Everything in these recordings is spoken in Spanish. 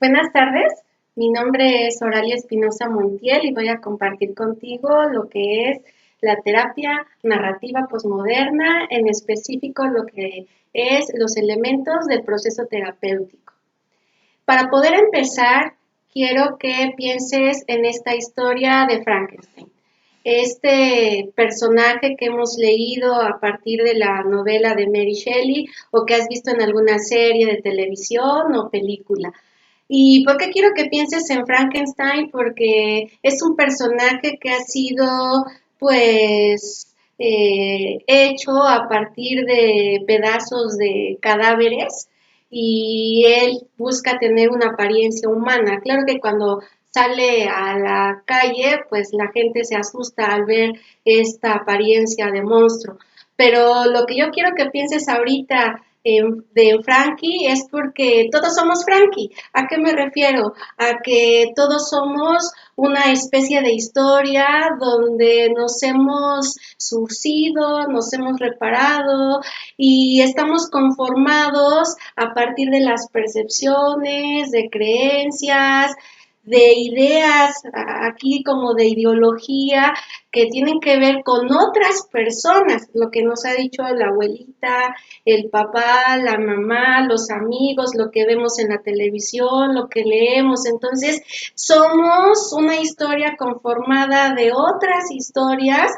Buenas tardes, mi nombre es Oralia Espinosa Montiel y voy a compartir contigo lo que es la terapia narrativa posmoderna, en específico lo que es los elementos del proceso terapéutico. Para poder empezar, quiero que pienses en esta historia de Frankenstein, este personaje que hemos leído a partir de la novela de Mary Shelley o que has visto en alguna serie de televisión o película. ¿Y por qué quiero que pienses en Frankenstein? Porque es un personaje que ha sido, pues, hecho a partir de pedazos de cadáveres y él busca tener una apariencia humana. Claro que cuando sale a la calle, pues la gente se asusta al ver esta apariencia de monstruo. Pero lo que yo quiero que pienses ahorita de Frankie es porque todos somos Frankie. ¿A qué me refiero? A que todos somos una especie de historia donde nos hemos surcido, nos hemos reparado y estamos conformados a partir de las percepciones, de creencias, de ideas, aquí como de ideología, que tienen que ver con otras personas, lo que nos ha dicho la abuelita, el papá, la mamá, los amigos, lo que vemos en la televisión, lo que leemos. Entonces, somos una historia conformada de otras historias,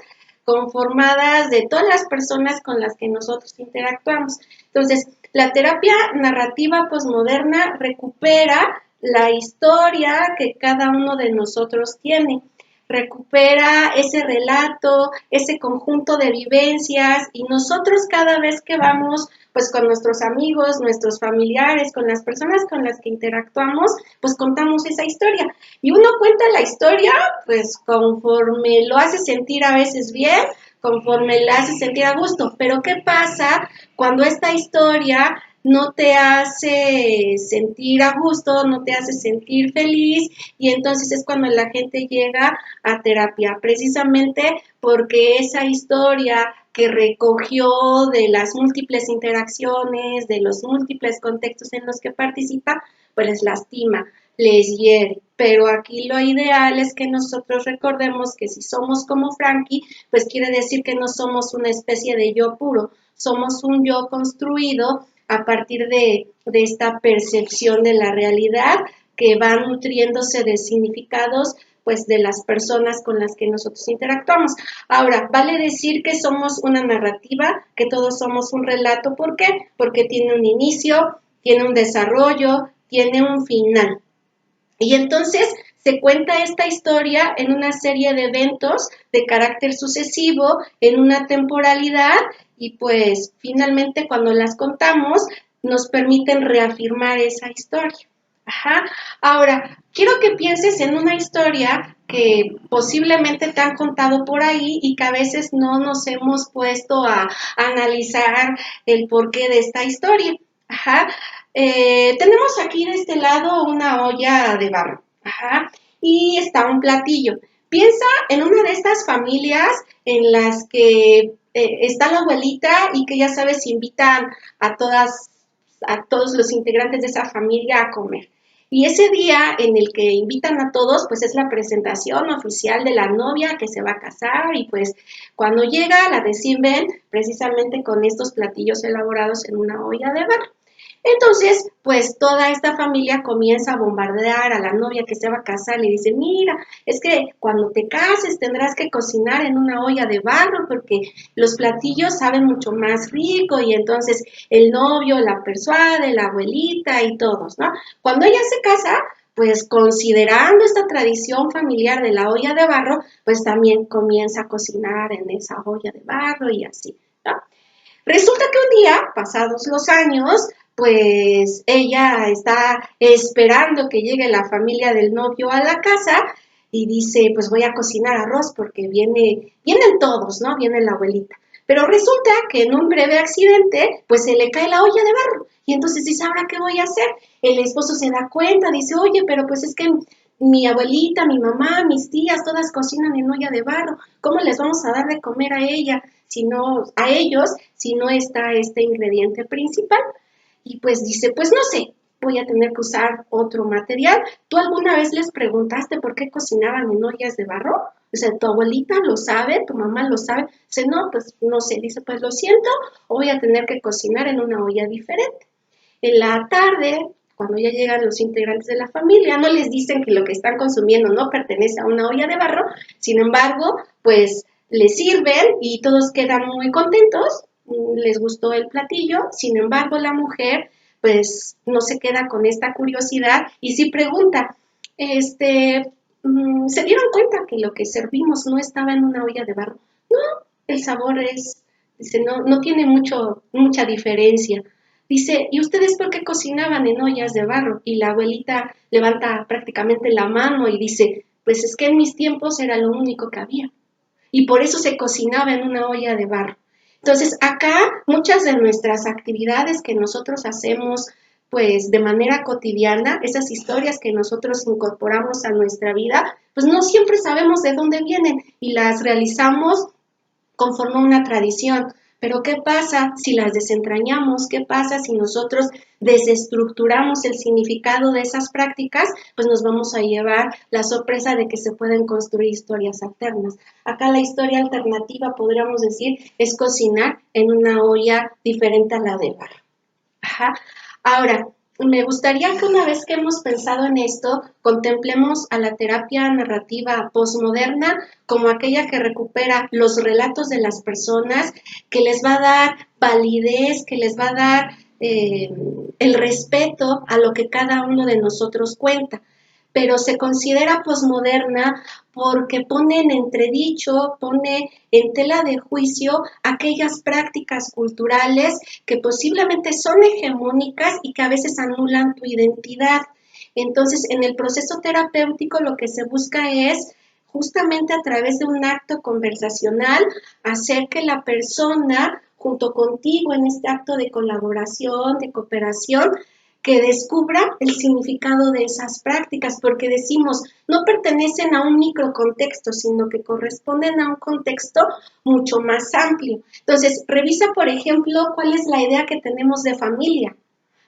conformadas de todas las personas con las que nosotros interactuamos. Entonces, la terapia narrativa posmoderna recupera la historia que cada uno de nosotros tiene, recupera ese relato, ese conjunto de vivencias y nosotros cada vez que vamos pues con nuestros amigos, nuestros familiares, con las personas con las que interactuamos, pues contamos esa historia. Y uno cuenta la historia pues conforme lo hace sentir a veces bien, conforme la hace sentir a gusto. Pero ¿qué pasa cuando esta historia no te hace sentir a gusto, no te hace sentir feliz y entonces es cuando la gente llega a terapia, precisamente porque esa historia que recogió de las múltiples interacciones, de los múltiples contextos en los que participa, pues les lastima, les hiere. Pero aquí lo ideal es que nosotros recordemos que si somos como Frankie, pues quiere decir que no somos una especie de yo puro, somos un yo construido a partir de esta percepción de la realidad que va nutriéndose de significados pues de las personas con las que nosotros interactuamos. Ahora, vale decir que somos una narrativa, que todos somos un relato, ¿por qué? Porque tiene un inicio, tiene un desarrollo, tiene un final. Y entonces se cuenta esta historia en una serie de eventos de carácter sucesivo, en una temporalidad, y pues finalmente cuando las contamos nos permiten reafirmar esa historia. Ajá. Ahora, quiero que pienses en una historia que posiblemente te han contado por ahí y que a veces no nos hemos puesto a analizar el porqué de esta historia. Ajá. Tenemos aquí de este lado una olla de barro. Ajá. Y está un platillo. Piensa en una de estas familias en las que está la abuelita y que ya sabes invitan a todos los integrantes de esa familia a comer. Y ese día en el que invitan a todos, pues es la presentación oficial de la novia que se va a casar y pues cuando llega la reciben precisamente con estos platillos elaborados en una olla de barro. Entonces, pues toda esta familia comienza a bombardear a la novia que se va a casar. Le dice, mira, es que cuando te cases tendrás que cocinar en una olla de barro porque los platillos saben mucho más rico y entonces el novio la persuade, la abuelita y todos, ¿no? Cuando ella se casa, pues considerando esta tradición familiar de la olla de barro, pues también comienza a cocinar en esa olla de barro y así, ¿no? Resulta que un día, pasados los años, pues ella está esperando que llegue la familia del novio a la casa y dice, pues voy a cocinar arroz porque vienen todos, ¿no? Viene la abuelita. Pero resulta que en un breve accidente, pues se le cae la olla de barro. Y entonces dice, ¿ahora qué voy a hacer? El esposo se da cuenta, dice, oye, pero pues es que mi abuelita, mi mamá, mis tías, todas cocinan en olla de barro. ¿Cómo les vamos a dar de comer a ella, si no, a ellos, si no está este ingrediente principal? Y pues dice, pues no sé, voy a tener que usar otro material. ¿Tú alguna vez les preguntaste por qué cocinaban en ollas de barro? O sea, tu abuelita lo sabe, tu mamá lo sabe. Dice, no, pues no sé. Dice, pues lo siento, voy a tener que cocinar en una olla diferente. En la tarde, cuando ya llegan los integrantes de la familia, no les dicen que lo que están consumiendo no pertenece a una olla de barro, sin embargo, pues les sirven y todos quedan muy contentos, les gustó el platillo, sin embargo, la mujer pues no se queda con esta curiosidad y sí pregunta, ¿se dieron cuenta que lo que servimos no estaba en una olla de barro? No, el sabor es, dice, no tiene mucha diferencia. Dice, ¿y ustedes por qué cocinaban en ollas de barro? Y la abuelita levanta prácticamente la mano y dice, pues es que en mis tiempos era lo único que había. Y por eso se cocinaba en una olla de barro. Entonces, acá muchas de nuestras actividades que nosotros hacemos, pues de manera cotidiana, esas historias que nosotros incorporamos a nuestra vida, pues no siempre sabemos de dónde vienen y las realizamos conforme una tradición. Pero ¿qué pasa si las desentrañamos? ¿Qué pasa si nosotros desestructuramos el significado de esas prácticas? Pues nos vamos a llevar la sorpresa de que se pueden construir historias alternas. Acá la historia alternativa, podríamos decir, es cocinar en una olla diferente a la de barro. Ajá. Ahora, me gustaría que una vez que hemos pensado en esto, contemplemos a la terapia narrativa postmoderna como aquella que recupera los relatos de las personas, que les va a dar validez, que les va a dar el respeto a lo que cada uno de nosotros cuenta, pero se considera posmoderna porque pone en entredicho, pone en tela de juicio aquellas prácticas culturales que posiblemente son hegemónicas y que a veces anulan tu identidad. Entonces, en el proceso terapéutico lo que se busca es justamente a través de un acto conversacional hacer que la persona junto contigo en este acto de colaboración, de cooperación, que descubra el significado de esas prácticas, porque decimos, no pertenecen a un microcontexto, sino que corresponden a un contexto mucho más amplio. Entonces, revisa, por ejemplo, cuál es la idea que tenemos de familia.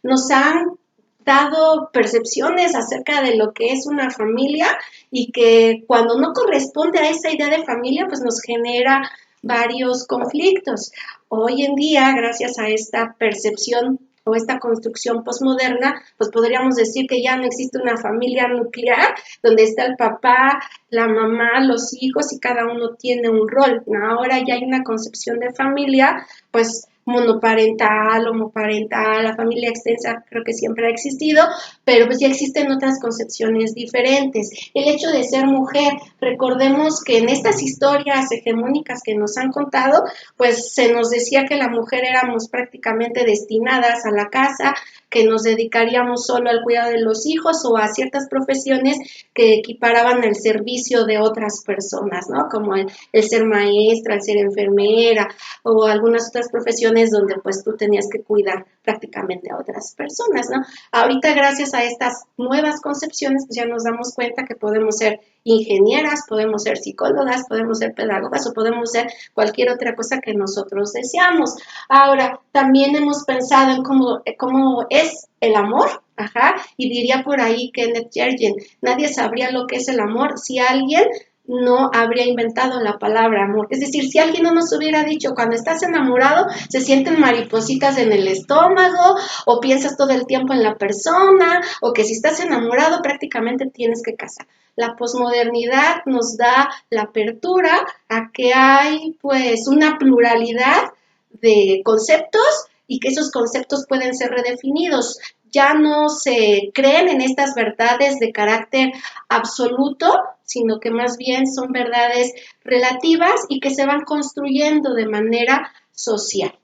Nos han dado percepciones acerca de lo que es una familia y que cuando no corresponde a esa idea de familia, pues nos genera varios conflictos. Hoy en día, gracias a esta percepción o esta construcción postmoderna, pues podríamos decir que ya no existe una familia nuclear donde está el papá, la mamá, los hijos y cada uno tiene un rol. Ahora ya hay una concepción de familia, pues monoparental, homoparental, la familia extensa creo que siempre ha existido, pero pues ya existen otras concepciones diferentes. El hecho de ser mujer, recordemos que en estas historias hegemónicas que nos han contado, pues se nos decía que la mujer éramos prácticamente destinadas a la casa, que nos dedicaríamos solo al cuidado de los hijos o a ciertas profesiones que equiparaban el servicio de otras personas, ¿no? Como el ser maestra, el ser enfermera o algunas otras profesiones donde pues tú tenías que cuidar prácticamente a otras personas, ¿no? Ahorita gracias a estas nuevas concepciones pues ya nos damos cuenta que podemos ser ingenieras, podemos ser psicólogas, podemos ser pedagogas o podemos ser cualquier otra cosa que nosotros deseamos. Ahora, también hemos pensado en cómo es el amor, ajá, y diría por ahí Kenneth Yergin, nadie sabría lo que es el amor si alguien no habría inventado la palabra amor. Es decir, si alguien no nos hubiera dicho cuando estás enamorado se sienten maripositas en el estómago o piensas todo el tiempo en la persona o que si estás enamorado prácticamente tienes que casar. La posmodernidad nos da la apertura a que hay pues una pluralidad de conceptos y que esos conceptos pueden ser redefinidos. Ya no se creen en estas verdades de carácter absoluto, sino que más bien son verdades relativas y que se van construyendo de manera social.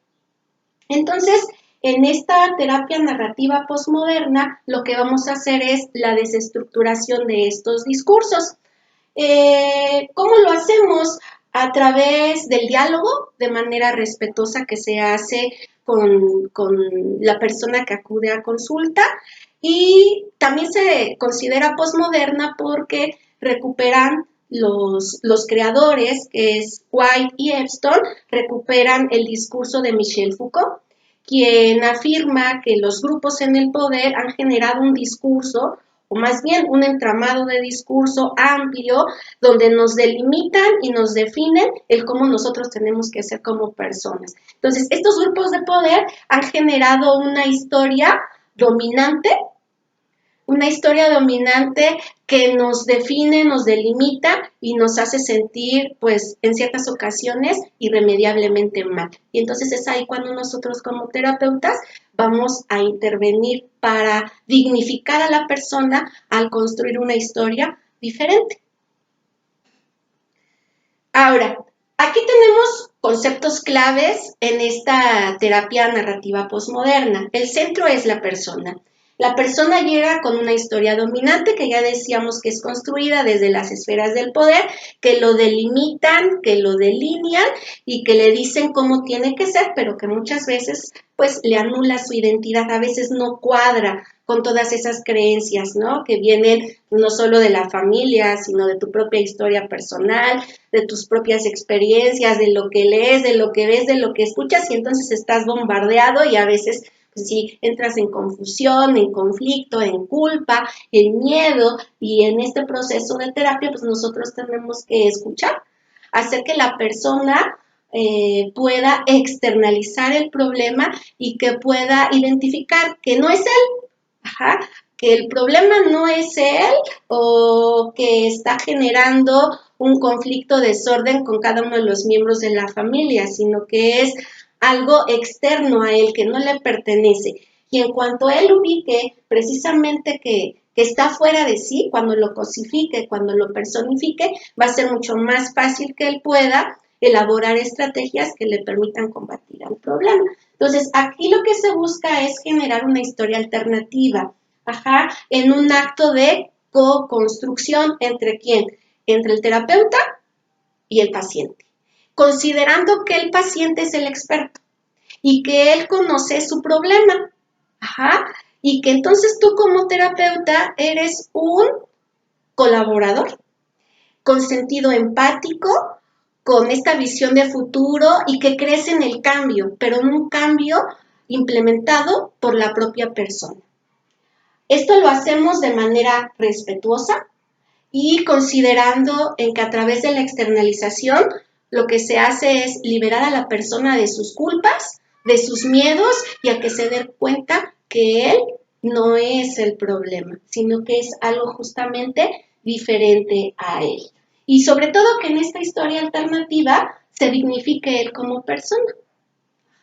Entonces, en esta terapia narrativa postmoderna, lo que vamos a hacer es la desestructuración de estos discursos. ¿Cómo lo hacemos? A través del diálogo, de manera respetuosa que se hace con la persona que acude a consulta, y también se considera postmoderna porque recuperan los creadores, que es White y Epstein, recuperan el discurso de Michel Foucault. quien afirma que los grupos en el poder han generado un discurso, o más bien un entramado de discurso amplio, donde nos delimitan y nos definen el cómo nosotros tenemos que ser como personas. Entonces, estos grupos de poder han generado una historia dominante que nos define, nos delimita y nos hace sentir, pues, en ciertas ocasiones irremediablemente mal. Y entonces es ahí cuando nosotros como terapeutas vamos a intervenir para dignificar a la persona al construir una historia diferente. Ahora, aquí tenemos conceptos claves en esta terapia narrativa posmoderna. El centro es la persona. La persona llega con una historia dominante que ya decíamos que es construida desde las esferas del poder, que lo delimitan, que lo delinean y que le dicen cómo tiene que ser, pero que muchas veces pues le anula su identidad, a veces no cuadra con todas esas creencias, ¿no? Que vienen no solo de la familia, sino de tu propia historia personal, de tus propias experiencias, de lo que lees, de lo que ves, de lo que escuchas, y entonces estás bombardeado y a veces pues sí, entras en confusión, en conflicto, en culpa, en miedo, y en este proceso de terapia pues nosotros tenemos que escuchar, hacer que la persona pueda externalizar el problema y que pueda identificar que no es él, ajá, que el problema no es él o que está generando un conflicto, desorden con cada uno de los miembros de la familia, sino que es algo externo a él, que no le pertenece. Y en cuanto él ubique precisamente que está fuera de sí, cuando lo cosifique, cuando lo personifique, va a ser mucho más fácil que él pueda elaborar estrategias que le permitan combatir al problema. Entonces, aquí lo que se busca es generar una historia alternativa, ajá, en un acto de co-construcción entre quién, entre el terapeuta y el paciente, considerando que el paciente es el experto y que él conoce su problema, ajá, y que entonces tú como terapeuta eres un colaborador con sentido empático, con esta visión de futuro y que crees en el cambio, pero en un cambio implementado por la propia persona. Esto lo hacemos de manera respetuosa y considerando en que a través de la externalización lo que se hace es liberar a la persona de sus culpas, de sus miedos y a que se dé cuenta que él no es el problema, sino que es algo justamente diferente a él. Y sobre todo que en esta historia alternativa se dignifique él como persona,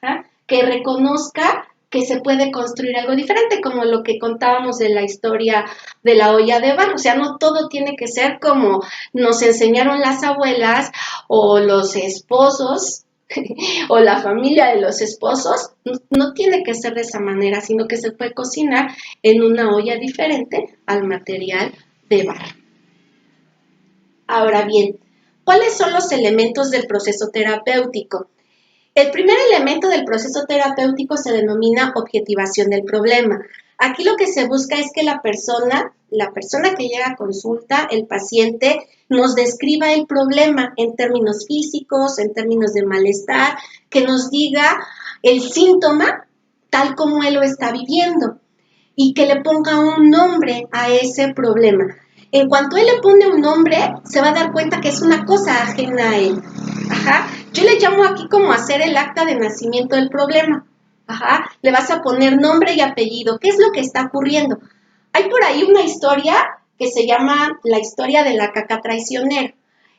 ¿ah? Que reconozca que se puede construir algo diferente, como lo que contábamos de la historia de la olla de barro. O sea, no todo tiene que ser como nos enseñaron las abuelas o los esposos o la familia de los esposos. No tiene que ser de esa manera, sino que se puede cocinar en una olla diferente al material de barro. Ahora bien, ¿cuáles son los elementos del proceso terapéutico? El primer elemento del proceso terapéutico se denomina objetivación del problema. Aquí lo que se busca es que la persona que llega a consulta, el paciente, nos describa el problema en términos físicos, en términos de malestar, que nos diga el síntoma tal como él lo está viviendo y que le ponga un nombre a ese problema. En cuanto él le pone un nombre, se va a dar cuenta que es una cosa ajena a él. Ajá. Yo le llamo aquí como hacer el acta de nacimiento del problema. Ajá. Le vas a poner nombre y apellido. ¿Qué es lo que está ocurriendo? Hay por ahí una historia que se llama la historia de la caca traicionera.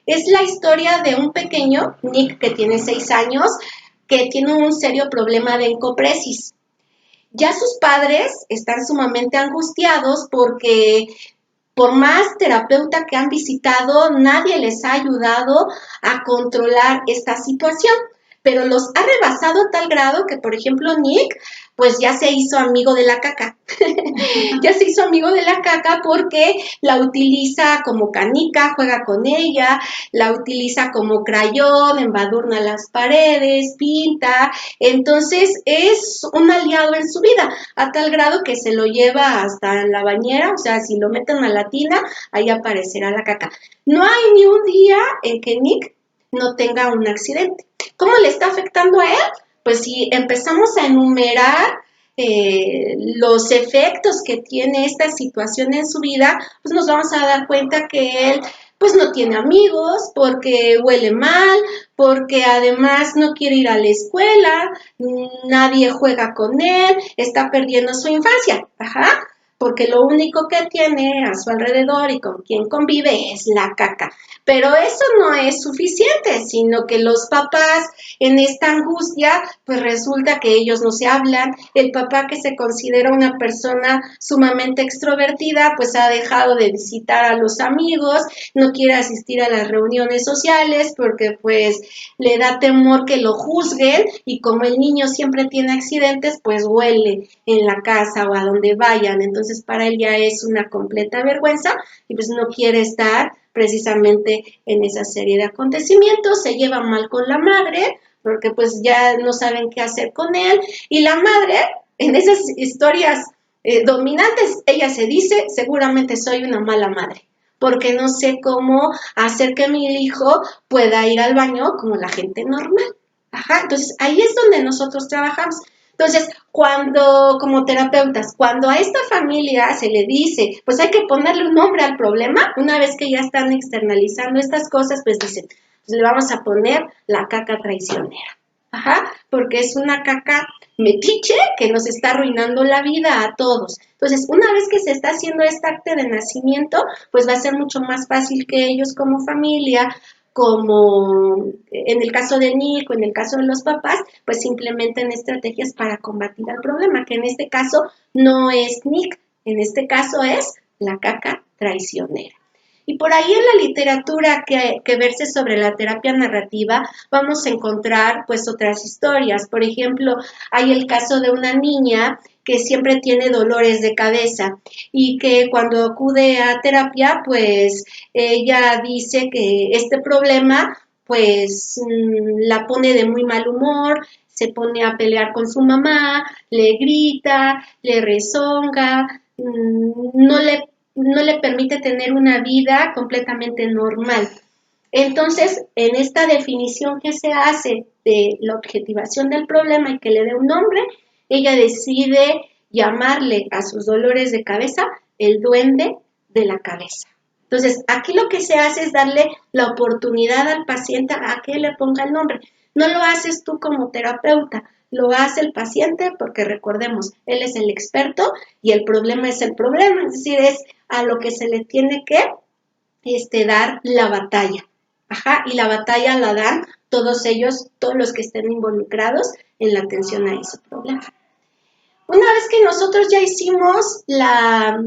Es la historia de un pequeño, Nick, que tiene 6 años, que tiene un serio problema de encopresis. Ya sus padres están sumamente angustiados porque por más terapeuta que han visitado, nadie les ha ayudado a controlar esta situación, pero los ha rebasado a tal grado que, por ejemplo, Nick, pues ya se hizo amigo de la caca. Ya se hizo amigo de la caca porque la utiliza como canica, juega con ella, la utiliza como crayón, embadurna las paredes, pinta. Entonces es un aliado en su vida, a tal grado que se lo lleva hasta la bañera, o sea, si lo meten a la tina, ahí aparecerá la caca. No hay ni un día en que Nick no tenga un accidente. ¿Cómo le está afectando a él? pues si empezamos a enumerar los efectos que tiene esta situación en su vida, pues nos vamos a dar cuenta que él pues no tiene amigos, porque huele mal, porque además no quiere ir a la escuela, nadie juega con él, está perdiendo su infancia, ajá, porque lo único que tiene a su alrededor y con quien convive es la caca. Pero eso no es suficiente, sino que los papás en esta angustia, pues resulta que ellos no se hablan. El papá, que se considera una persona sumamente extrovertida, pues ha dejado de visitar a los amigos, no quiere asistir a las reuniones sociales porque pues le da temor que lo juzguen, y como el niño siempre tiene accidentes, pues huele en la casa o a donde vayan. Entonces para él ya es una completa vergüenza y pues no quiere estar precisamente en esa serie de acontecimientos. Se lleva mal con la madre porque pues ya no saben qué hacer con él, y la madre en esas historias dominantes, ella se dice: seguramente soy una mala madre porque no sé cómo hacer que mi hijo pueda ir al baño como la gente normal. Ajá, entonces ahí es donde nosotros trabajamos. Entonces, cuando, como terapeutas, cuando a esta familia se le dice, pues hay que ponerle un nombre al problema, una vez que ya están externalizando estas cosas, pues dicen, pues le vamos a poner la caca traicionera. Ajá, porque es una caca metiche que nos está arruinando la vida a todos. Entonces, una vez que se está haciendo este acto de nacimiento, pues va a ser mucho más fácil que ellos como familia, como en el caso de Nick o en el caso de los papás, pues implementen estrategias para combatir el problema, que en este caso no es Nick, en este caso es la caca traicionera. Y por ahí en la literatura que verse sobre la terapia narrativa vamos a encontrar pues otras historias. Por ejemplo, hay el caso de una niña que siempre tiene dolores de cabeza y que cuando acude a terapia pues ella dice que este problema pues la pone de muy mal humor, se pone a pelear con su mamá, le grita, le rezonga, no le permite tener una vida completamente normal. Entonces, en esta definición que se hace de la objetivación del problema y que le dé un nombre, ella decide llamarle a sus dolores de cabeza el duende de la cabeza. Entonces, aquí lo que se hace es darle la oportunidad al paciente a que le ponga el nombre. No lo haces tú como terapeuta, lo hace el paciente porque recordemos, él es el experto y el problema es el problema, es decir, es a lo que se le tiene que dar la batalla. Ajá, y la batalla la dan todos ellos, todos los que estén involucrados en la atención a ese problema. Una vez que nosotros ya hicimos la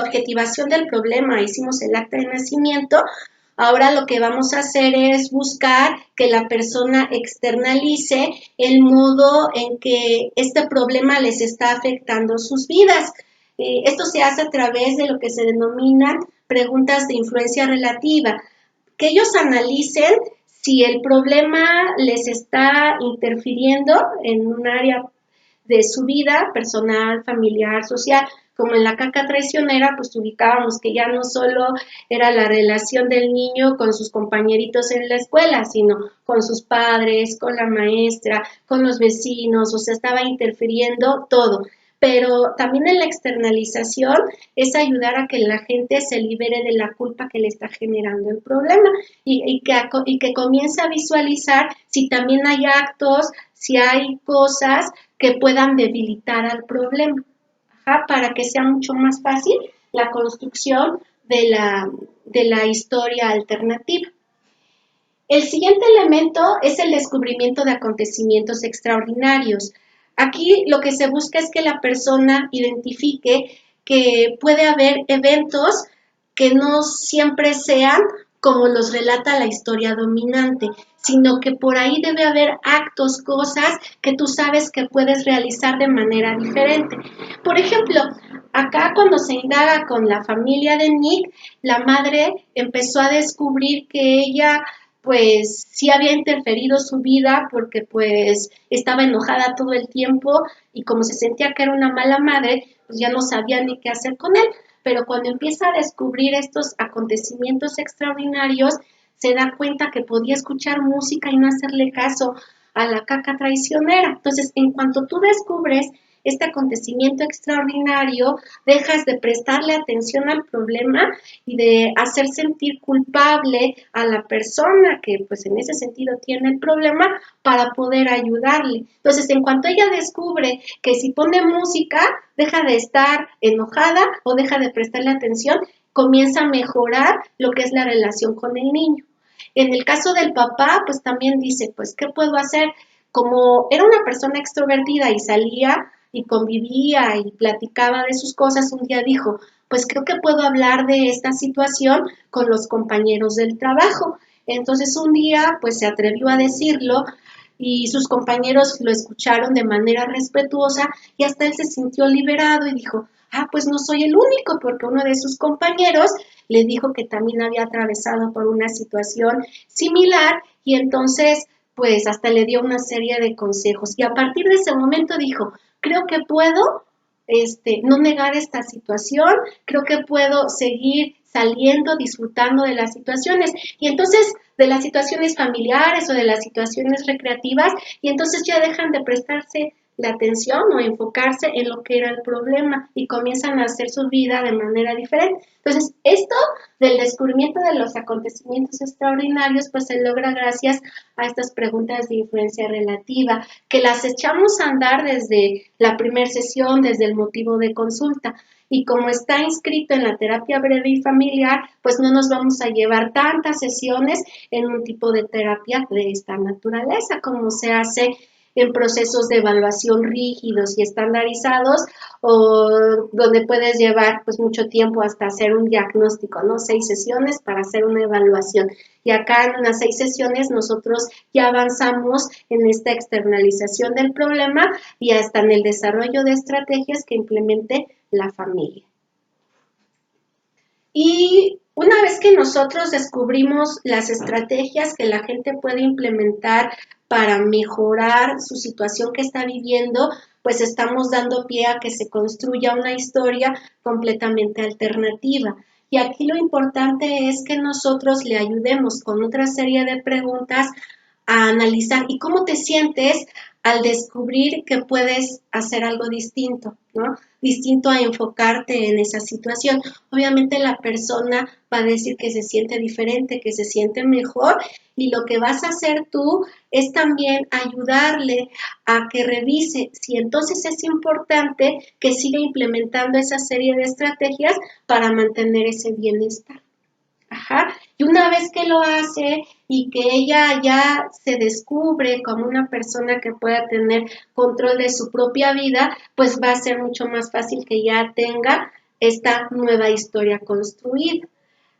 objetivación del problema, hicimos el acta de nacimiento, ahora lo que vamos a hacer es buscar que la persona externalice el modo en que este problema les está afectando sus vidas. Esto se hace a través de lo que se denominan preguntas de influencia relativa, que ellos analicen si el problema les está interfiriendo en un área de su vida personal, familiar, social. Como en la caca traicionera, pues ubicábamos que ya no solo era la relación del niño con sus compañeritos en la escuela, sino con sus padres, con la maestra, con los vecinos, o sea, estaba interfiriendo todo. Pero también en la externalización es ayudar a que la gente se libere de la culpa que le está generando el problema y que comience a visualizar si también hay actos, si hay cosas que puedan debilitar al problema, ajá, para que sea mucho más fácil la construcción de la historia alternativa. El siguiente elemento es el descubrimiento de acontecimientos extraordinarios. Aquí lo que se busca es que la persona identifique que puede haber eventos que no siempre sean como los relata la historia dominante, sino que por ahí debe haber actos, cosas que tú sabes que puedes realizar de manera diferente. Por ejemplo, acá cuando se indaga con la familia de Nick, la madre empezó a descubrir que ella pues sí había interferido su vida porque pues estaba enojada todo el tiempo y como se sentía que era una mala madre, pues ya no sabía ni qué hacer con él. Pero cuando empieza a descubrir estos acontecimientos extraordinarios, se da cuenta que podía escuchar música y no hacerle caso, a la caca traicionera. Entonces, en cuanto tú descubres este acontecimiento extraordinario, dejas de prestarle atención al problema y de hacer sentir culpable a la persona que pues en ese sentido tiene el problema para poder ayudarle. Entonces, en cuanto ella descubre que si pone música, deja de estar enojada o deja de prestarle atención, comienza a mejorar lo que es la relación con el niño. En el caso del papá, pues también dice, pues, ¿qué puedo hacer? Como era una persona extrovertida y salía y convivía y platicaba de sus cosas, un día dijo, pues creo que puedo hablar de esta situación con los compañeros del trabajo. Entonces un día pues se atrevió a decirlo y sus compañeros lo escucharon de manera respetuosa y hasta él se sintió liberado y dijo, pues no soy el único, porque uno de sus compañeros le dijo que también había atravesado por una situación similar y entonces pues hasta le dio una serie de consejos y a partir de ese momento dijo, creo que puedo no negar esta situación, creo que puedo seguir saliendo, disfrutando de las situaciones y entonces de las situaciones familiares o de las situaciones recreativas y entonces ya dejan de prestarse la atención o enfocarse en lo que era el problema y comienzan a hacer su vida de manera diferente. Entonces, esto del descubrimiento de los acontecimientos extraordinarios, pues se logra gracias a estas preguntas de influencia relativa, que las echamos a andar desde la primera sesión, desde el motivo de consulta. Y como está inscrito en la terapia breve y familiar, pues no nos vamos a llevar tantas sesiones en un tipo de terapia de esta naturaleza, como se hace en procesos de evaluación rígidos y estandarizados o donde puedes llevar pues mucho tiempo hasta hacer un diagnóstico, ¿no? 6 sesiones para hacer una evaluación. Y acá en unas 6 sesiones nosotros ya avanzamos en esta externalización del problema y hasta en el desarrollo de estrategias que implemente la familia. Y una vez que nosotros descubrimos las estrategias que la gente puede implementar para mejorar su situación que está viviendo, pues estamos dando pie a que se construya una historia completamente alternativa. Y aquí lo importante es que nosotros le ayudemos con otra serie de preguntas a analizar y cómo te sientes al descubrir que puedes hacer algo distinto, ¿no? Distinto a enfocarte en esa situación. Obviamente la persona va a decir que se siente diferente, que se siente mejor y lo que vas a hacer tú es también ayudarle a que revise si entonces es importante que siga implementando esa serie de estrategias para mantener ese bienestar. Ajá. Y una vez que lo hace y que ella ya se descubre como una persona que pueda tener control de su propia vida, pues va a ser mucho más fácil que ya tenga esta nueva historia construida.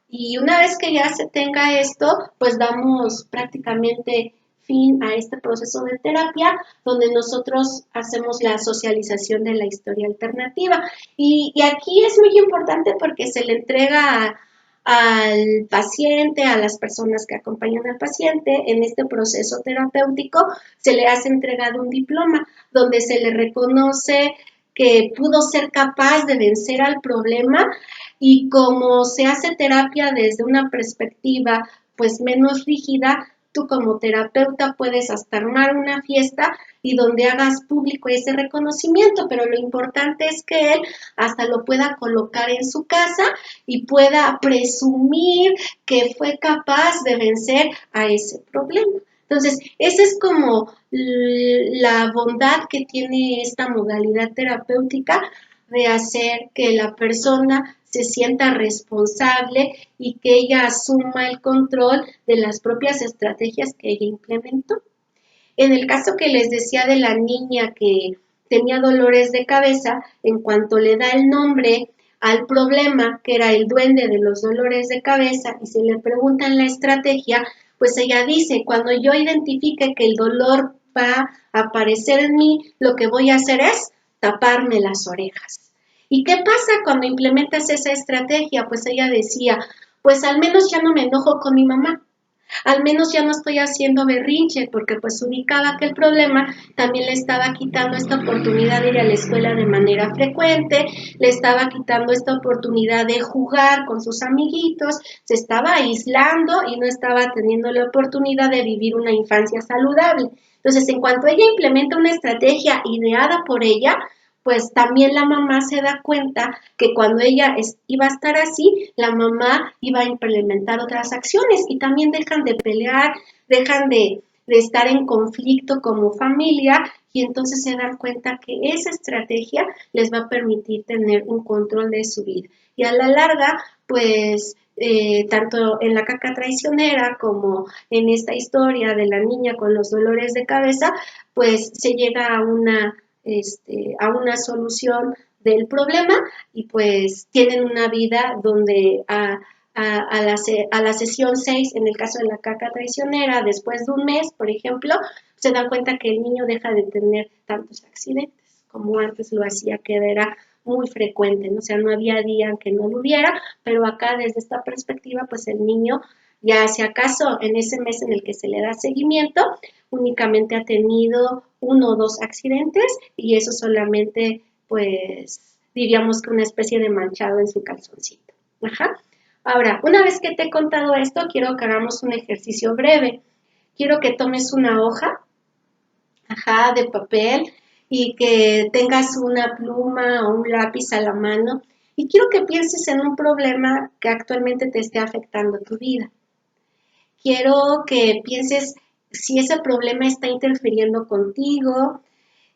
Y una vez que ya se tenga esto, pues damos prácticamente fin a este proceso de terapia donde nosotros hacemos la socialización de la historia alternativa. Y aquí es muy importante porque se le entrega al paciente, a las personas que acompañan al paciente en este proceso terapéutico, se le hace entregado un diploma donde se le reconoce que pudo ser capaz de vencer al problema y como se hace terapia desde una perspectiva pues menos rígida, tú como terapeuta puedes hasta armar una fiesta y donde hagas público ese reconocimiento, pero lo importante es que él hasta lo pueda colocar en su casa y pueda presumir que fue capaz de vencer a ese problema. Entonces, esa es como la bondad que tiene esta modalidad terapéutica de hacer que la persona se sienta responsable y que ella asuma el control de las propias estrategias que ella implementó. En el caso que les decía de la niña que tenía dolores de cabeza, en cuanto le da el nombre al problema, que era el duende de los dolores de cabeza, y se le pregunta en la estrategia, pues ella dice, cuando yo identifique que el dolor va a aparecer en mí, lo que voy a hacer es taparme las orejas. ¿Y qué pasa cuando implementas esa estrategia? Pues ella decía, pues al menos ya no me enojo con mi mamá. Al menos ya no estoy haciendo berrinche, porque pues ubicaba que el problema también le estaba quitando esta oportunidad de ir a la escuela de manera frecuente, le estaba quitando esta oportunidad de jugar con sus amiguitos, se estaba aislando y no estaba teniendo la oportunidad de vivir una infancia saludable. Entonces, en cuanto ella implementa una estrategia ideada por ella, pues también la mamá se da cuenta que cuando ella iba a estar así, la mamá iba a implementar otras acciones y también dejan de pelear, dejan de estar en conflicto como familia y entonces se dan cuenta que esa estrategia les va a permitir tener un control de su vida. Y a la larga, pues tanto en la caca traicionera como en esta historia de la niña con los dolores de cabeza, pues se llega a una solución del problema y pues tienen una vida donde a la sesión 6, en el caso de la caca traicionera, después de un mes, por ejemplo, se dan cuenta que el niño deja de tener tantos accidentes como antes lo hacía, que era muy frecuente, ¿no? O sea, no había día en que no lo hubiera, pero acá desde esta perspectiva, pues el niño, ya si acaso en ese mes en el que se le da seguimiento, únicamente ha tenido 1 o 2 accidentes y eso solamente, pues, diríamos que una especie de manchado en su calzoncito. Ajá. Ahora, una vez que te he contado esto, quiero que hagamos un ejercicio breve. Quiero que tomes una hoja, ajá, de papel y que tengas una pluma o un lápiz a la mano y quiero que pienses en un problema que actualmente te esté afectando tu vida. Quiero que pienses si ese problema está interfiriendo contigo,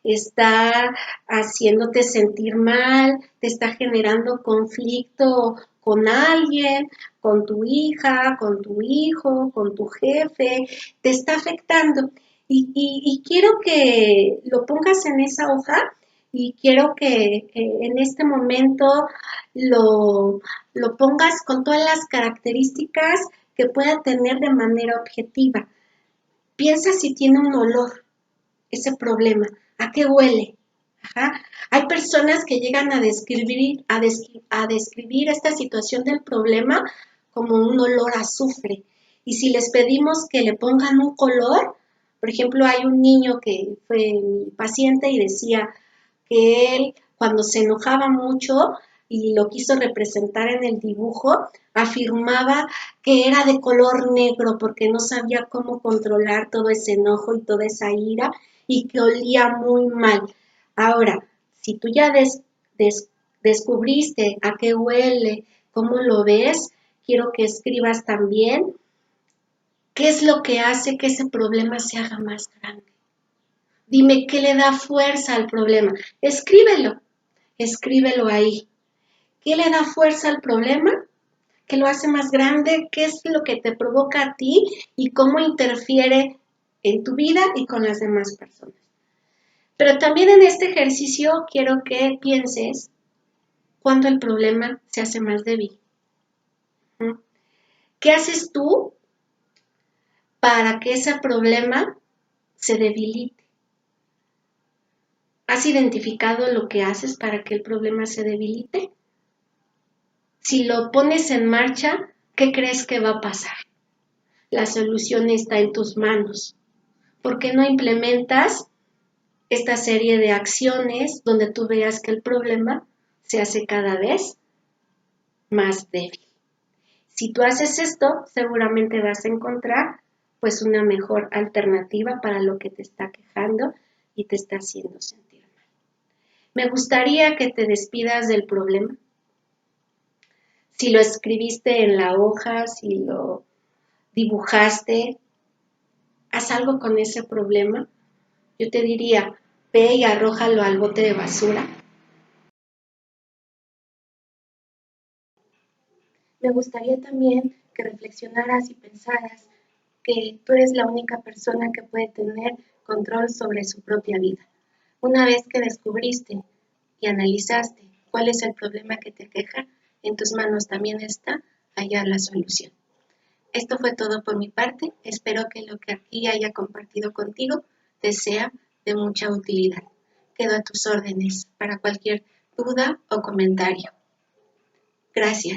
está haciéndote sentir mal, te está generando conflicto con alguien, con tu hija, con tu hijo, con tu jefe, te está afectando. Y quiero que lo pongas en esa hoja y quiero que en este momento lo, lo pongas con todas las características que pueda tener de manera objetiva. Piensa si tiene un olor ese problema, a qué huele. Ajá. Hay personas que llegan a describir esta situación del problema como un olor a azufre. Y si les pedimos que le pongan un color, por ejemplo, hay un niño que fue mi paciente y decía que él cuando se enojaba mucho y lo quiso representar en el dibujo, afirmaba que era de color negro porque no sabía cómo controlar todo ese enojo y toda esa ira y que olía muy mal. Ahora, si tú ya descubriste a qué huele, cómo lo ves, quiero que escribas también qué es lo que hace que ese problema se haga más grande. Dime qué le da fuerza al problema. Escríbelo ahí. ¿Qué le da fuerza al problema? ¿Qué lo hace más grande? ¿Qué es lo que te provoca a ti? ¿Y cómo interfiere en tu vida y con las demás personas? Pero también en este ejercicio quiero que pienses cuando el problema se hace más débil. ¿Qué haces tú para que ese problema se debilite? ¿Has identificado lo que haces para que el problema se debilite? Si lo pones en marcha, ¿qué crees que va a pasar? La solución está en tus manos. ¿Por qué no implementas esta serie de acciones donde tú veas que el problema se hace cada vez más débil? Si tú haces esto, seguramente vas a encontrar pues una mejor alternativa para lo que te está quejando y te está haciendo sentir mal. Me gustaría que te despidas del problema. Si lo escribiste en la hoja, si lo dibujaste, haz algo con ese problema. Yo te diría, ve y arrójalo al bote de basura. Me gustaría también que reflexionaras y pensaras que tú eres la única persona que puede tener control sobre su propia vida. Una vez que descubriste y analizaste cuál es el problema que te queja, en tus manos también está hallar la solución. Esto fue todo por mi parte. Espero que lo que aquí haya compartido contigo te sea de mucha utilidad. Quedo a tus órdenes para cualquier duda o comentario. Gracias.